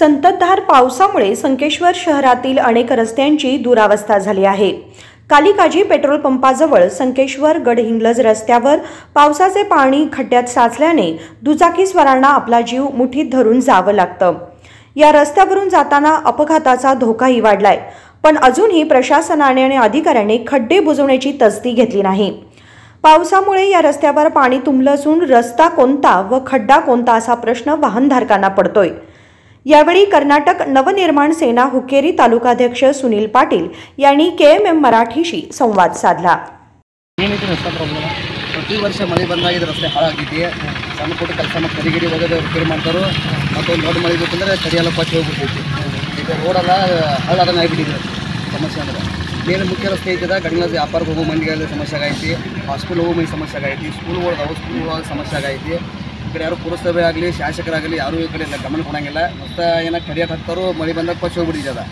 संततधार पावसामुळे संकेश्वर शहरातील अनेक रस्त्यांची दुरावस्था झाली आहे। कालिकाजी पेट्रोल पंपाजवळ संकेश्वर गडहिंग्लज रस्त्यावर पावसाचे पाणी खड्ड्यात साचल्याने दुचाकीस्वारांना आपला जीव मुठीत धरून जावं लागतं। या रस्त्यावरून जाताना अपघाताचा धोकाही वाढलाय, पण अजूनही प्रशासनाने आणि अधिकाऱ्यांनी खड्डे बुजवण्याची तसदी घेतली नाही। पावसामुळे या रस्त्यावर पाणी तुंबलं असून रस्ता कोणता व खड्डा कोणता असा प्रश्न वाहनधारकांना पडतोय। यावेळी कर्नाटक नवनिर्माण सेना हुक्केरी तालुकाध्यक्ष सुनील पाटील यांनी KMM मराठीशी संवाद साधला। ಪ್ರತಿ ವರ್ಷ ಮಳೆ ಬಂದಾಗ ರಸ್ತೆ ಹಾಳಾಗಿದೆ। ಸಣ್ಣ ಪುಟ್ಟ ಕೆಲಸ ಮತ್ತು ಕರಿಗಿಡಿ ಹೋಗೋದು ರಿಪೇರಿ ಮಾಡ್ತಾರೆ ಮತ್ತು ದೊಡ್ಡ ಮಳೆ ಬೇಕಂದ್ರೆ ಕಡಿಯೆಲ್ಲ ಪಚ್ಚಿ ಹೋಗ್ಬಿಟ್ಟೈತಿ। ಈಗ ರೋಡೆಲ್ಲ ಹಳ್ಳಾದಂಗೆ ಆಗಿಬಿಟ್ಟಿದೆ। ಸಮಸ್ಯೆ ಅಂದರೆ ಮೇನ್ ಮುಖ್ಯ ರಸ್ತೆ ಐತಿದ ಗಡಿಗಳ ವ್ಯಾಪಾರಕ್ಕೆ ಹೋಗೋ ಮಂದಿಗೆಲ್ಲ ಸಮಸ್ಯೆ ಆಗೈತಿ, ಹಾಸ್ಪಿಟಲ್ ಹೋಗೋ ಮಂದಿ ಸಮಸ್ಯೆ ಆಗೈತಿ, ಸ್ಕೂಲ್ಗಳು ಸಮಸ್ಯೆ ಆಗೈತಿ। ಈ ಕಡೆ ಯಾರು ಪುರಸಭೆ ಆಗಲಿ ಶಾಸಕರಾಗಲಿ ಯಾರೂ ಈ ಕಡೆ ಗಮನ ಕೊಡಂಗಿಲ್ಲ। ಮತ್ತು ಏನಾಗ ಕಡಿಯಕ್ಕೆ ಹಾಕ್ತಾರೋ ಮಳೆ ಬಂದಾಗ ಪಚ್ಚಿ ಹೋಗ್ಬಿಟ್ಟಿದೆ।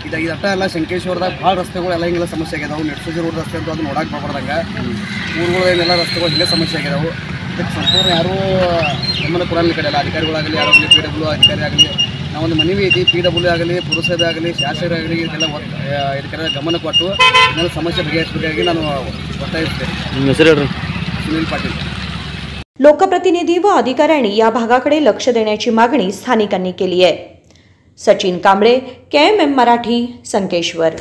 ಇದು ಅಟ್ಟ ಎಲ್ಲ ಸಂಕೇಶ್ವರದಾಗ ಭಾಳ ರಸ್ತೆಗಳೆಲ್ಲ ಹಿಂಗೆಲ್ಲ ಸಮಸ್ಯೆ ಆಗ್ಯಾವೆ। ನೆಟ್ಸೂಜಿ ರೋಡ್ ರಸ್ತೆ ಅಂತೂ ಅದು ನೋಡಕ್ಕೆ ಬರ್ಬಾರ್ದಂಗೆ ಊರುಗಳೇನೆಲ್ಲ ರಸ್ತೆಗಳು ಹಿಂಗೆ ಸಮಸ್ಯೆ ಆಗ್ಯಾವೆ। ಇದಕ್ಕೆ ಸಂಪೂರ್ಣ ಯಾರೂ ಗಮನ ಕೊಡಲ್ಲ ಈ ಕಡೆ ಎಲ್ಲ ಅಧಿಕಾರಿಗಳಾಗಲಿ ಯಾರಾಗಲಿ PW ಅಧಿಕಾರಿ ಆಗಲಿ ನಾವೊಂದು ಮನವಿ ಐತಿ PW ಆಗಲಿ ಪುರಸಭೆ ಆಗಲಿ ಶಾಸಕರಾಗಲಿ ಇದೆಲ್ಲ ಇದಕ್ಕೆಲ್ಲ ಗಮನ ಕೊಟ್ಟು ಇದೆಲ್ಲ ಸಮಸ್ಯೆ ಬಗೆಹರಿಸಬೇಕಾಗಿ ನಾನು ಒತ್ತಾಯಿಸ್ತೇನೆ। ನಿಮ್ಮ ಹೆಸರು ಹೇಳ್ರಿ? सुनील पाटील। लोकप्रतिनिधी व अधिकाऱ्यांनी या भागाकडे लक्ष देण्याची मागणी स्थानिकांनी केली आहे। सचिन कांबळे, KMM मराठी, संकेश्वर।